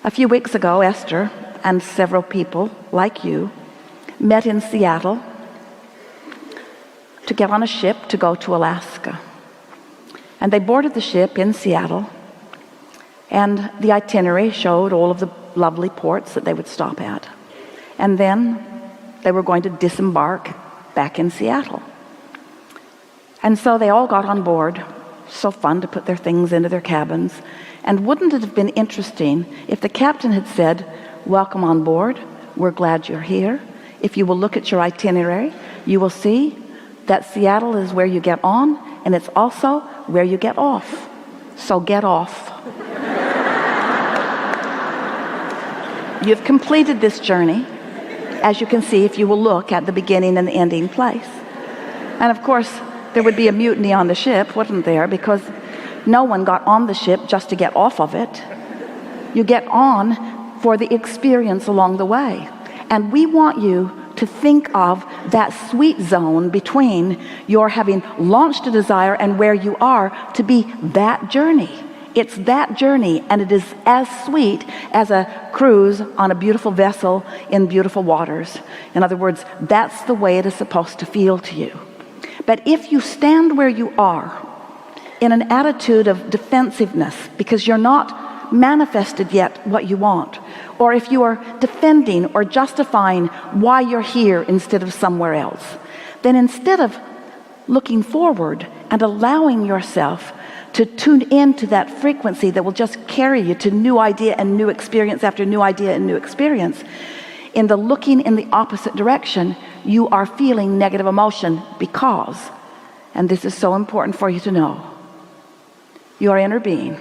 A few weeks ago, Esther and several people like you met in Seattle to get on a ship to go to Alaska. And they boarded the ship in Seattle, and the itinerary showed all of the lovely ports that they would stop at. And then they were going to disembark back in Seattle. And so they all got on board. So fun to put their things into their cabins. And wouldn't it have been interesting if the captain had said, "Welcome on board. We're glad you're here. If you will look at your itinerary, you will see that Seattle is where you get on, and it's also where you get off. So get off." You've completed this journey, as you can see if you will look at the beginning and the ending place. And of course, there would be a mutiny on the ship, wouldn't there? Because no one got on the ship just to get off of it. You get on for the experience along the way. And we want you to think of that sweet zone between your having launched a desire and where you are to be that journey. It's that journey, and it is as sweet as a cruise on a beautiful vessel in beautiful waters. In other words, that's the way it is supposed to feel to you. But if you stand where you are in an attitude of defensiveness because you're not manifested yet what you want, or if you are defending or justifying why you're here instead of somewhere else, then instead of looking forward and allowing yourself to tune into that frequency that will just carry you to new idea and new experience after new idea and new experience, in the looking in the opposite direction, you are feeling negative emotion because, and this is so important for you to know, your inner being,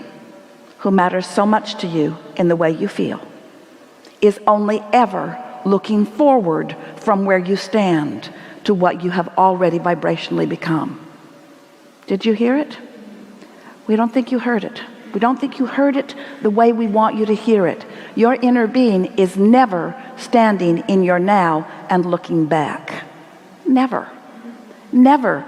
who matters so much to you in the way you feel, is only ever looking forward from where you stand to what you have already vibrationally become. Did you hear it? We don't think you heard it. We don't think you heard it the way we want you to hear it. Your inner being is never standing in your now and looking back. Never. Never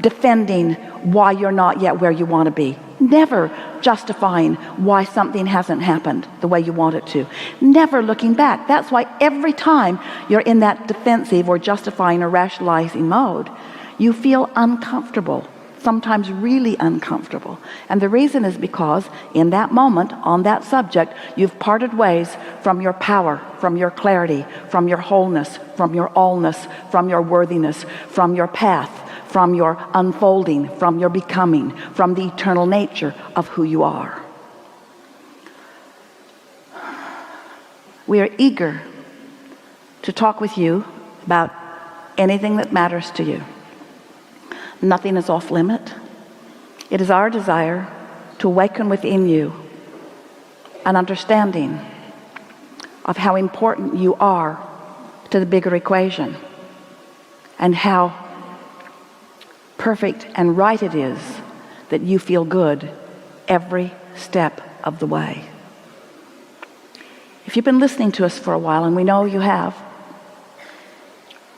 defending why you're not yet where you want to be. Never justifying why something hasn't happened the way you want it to. Never looking back. That's why every time you're in that defensive or justifying or rationalizing mode, you feel uncomfortable. Sometimes really uncomfortable. And the reason is because in that moment, on that subject, you've parted ways from your power, from your clarity, from your wholeness, from your allness, from your worthiness, from your path, from your unfolding, from your becoming, from the eternal nature of who you are. We are eager to talk with you about anything that matters to you. Nothing is off limit. It is our desire to awaken within you an understanding of how important you are to the bigger equation and how perfect and right it is that you feel good every step of the way. If you've been listening to us for a while, and we know you have,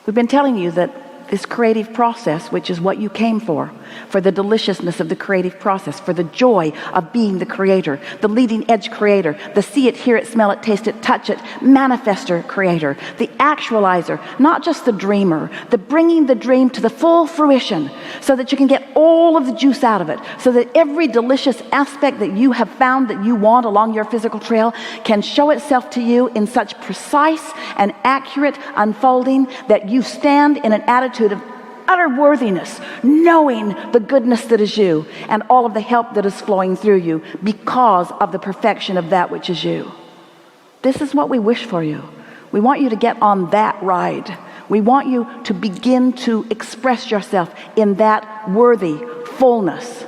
we've been telling you that this creative process, which is what you came for the deliciousness of the creative process, for the joy of being the creator, the leading edge creator, the see it, hear it, smell it, taste it, touch it, manifester creator, the actualizer, not just the dreamer, the bringing the dream to the full fruition so that you can get all of the juice out of it, so that every delicious aspect that you have found that you want along your physical trail can show itself to you in such precise and accurate unfolding that you stand in an attitude of utter worthiness, knowing the goodness that is you and all of the help that is flowing through you because of the perfection of that which is you. This is what we wish for you. We want you to get on that ride. We want you to begin to express yourself in that worthy fullness.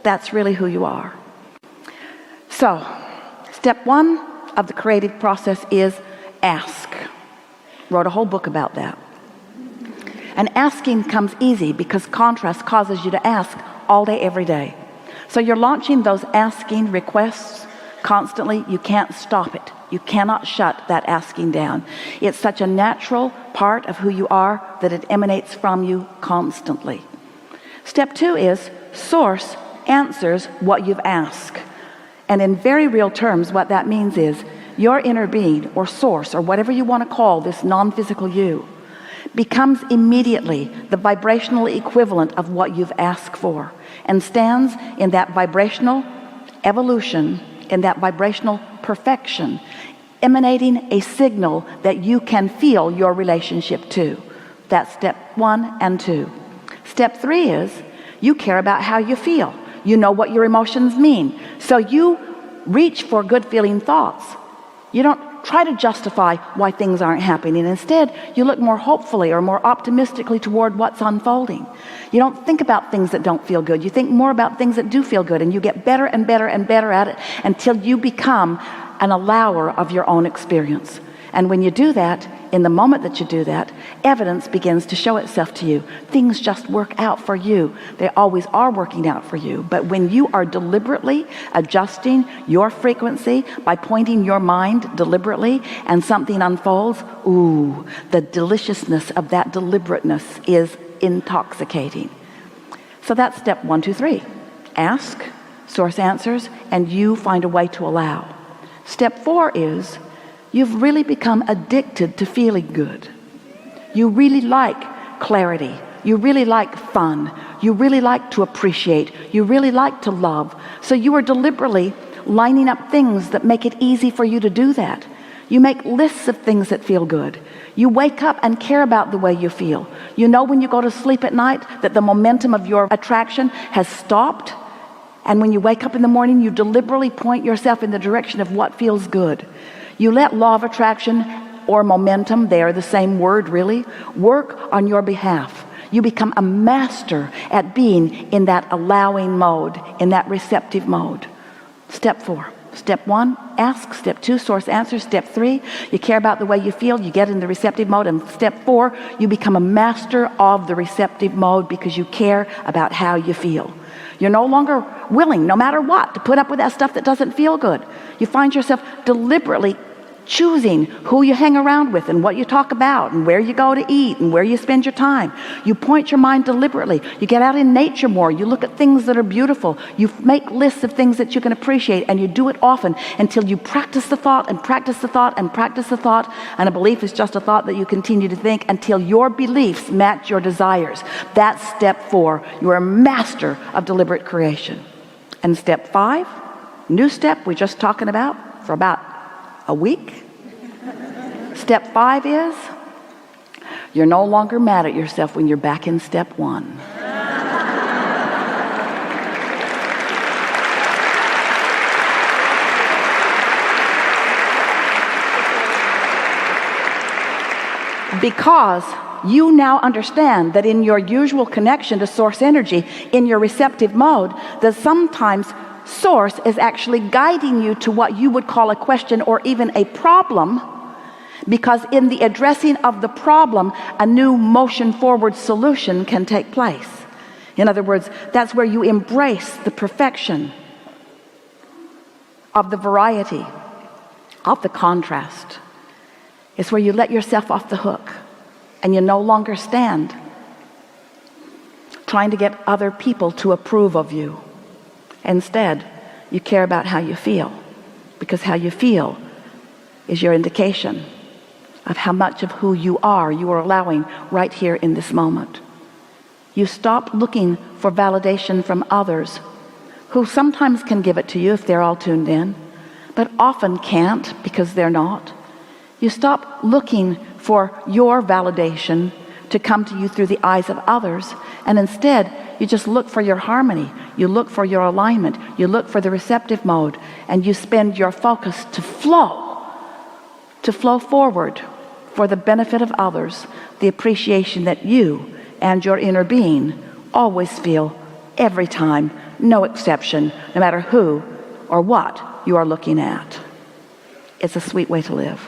That's really who you are. So, step one of the creative process is ask. Wrote a whole book about that. And asking comes easy because contrast causes you to ask all day, every day. So you're launching those asking requests constantly. You can't stop it. You cannot shut that asking down. It's such a natural part of who you are that it emanates from you constantly. Step two is source answers what you've asked. And in very real terms, what that means is your inner being or source or whatever you want to call this non-physical you becomes immediately the vibrational equivalent of what you've asked for and stands in that vibrational evolution, in that vibrational perfection, emanating a signal that you can feel your relationship to. That's step 1 and 2. Step 3 is you care about how you feel. You know what your emotions mean. So you reach for good feeling thoughts. You don't try to justify why things aren't happening. Instead, you look more hopefully or more optimistically toward what's unfolding. You don't think about things that don't feel good. You think more about things that do feel good, and you get better and better and better at it until you become an allower of your own experience. And when you do that, in the moment that you do that, evidence begins to show itself to you. Things just work out for you. They always are working out for you. But when you are deliberately adjusting your frequency by pointing your mind deliberately and something unfolds, ooh, the deliciousness of that deliberateness is intoxicating. So that's step 1, 2, 3. Ask, source answers, and you find a way to allow. Step 4 is you've really become addicted to feeling good. You really like clarity. You really like fun. You really like to appreciate. You really like to love. So you are deliberately lining up things that make it easy for you to do that. You make lists of things that feel good. You wake up and care about the way you feel. You know when you go to sleep at night that the momentum of your attraction has stopped. And when you wake up in the morning, you deliberately point yourself in the direction of what feels good. You let law of attraction or momentum, they are the same word really, work on your behalf. You become a master at being in that allowing mode, in that receptive mode. Step 4. Step 1, ask. Step 2, source answers. Step 3, you care about the way you feel. You get in the receptive mode. And step 4, you become a master of the receptive mode because you care about how you feel. You're no longer willing, no matter what, to put up with that stuff that doesn't feel good. You find yourself deliberately choosing who you hang around with and what you talk about and where you go to eat and where you spend your time. You point your mind deliberately. You get out in nature more. You look at things that are beautiful. You make lists of things that you can appreciate, and you do it often until you practice the thought and practice the thought and practice the thought. And a belief is just a thought that you continue to think until your beliefs match your desires. That's step 4. You are a master of deliberate creation. And step 5, new step we're just talking about for about a week. Step 5 is you're no longer mad at yourself when you're back in step 1. Because you now understand that in your usual connection to source energy, in your receptive mode, that sometimes source is actually guiding you to what you would call a question or even a problem, because in the addressing of the problem, a new motion forward solution can take place. In other words, that's where you embrace the perfection of the variety, of the contrast. It's where you let yourself off the hook and you no longer stand trying to get other people to approve of you. Instead, you care about how you feel, because how you feel is your indication of how much of who you are allowing right here in this moment. You stop looking for validation from others who sometimes can give it to you if they're all tuned in, but often can't because they're not. You stop looking for your validation to come to you through the eyes of others, and instead you just look for your harmony, you look for your alignment, you look for the receptive mode, and you spend your focus to flow forward for the benefit of others, the appreciation that you and your inner being always feel every time, no exception, no matter who or what you are looking at. It's a sweet way to live.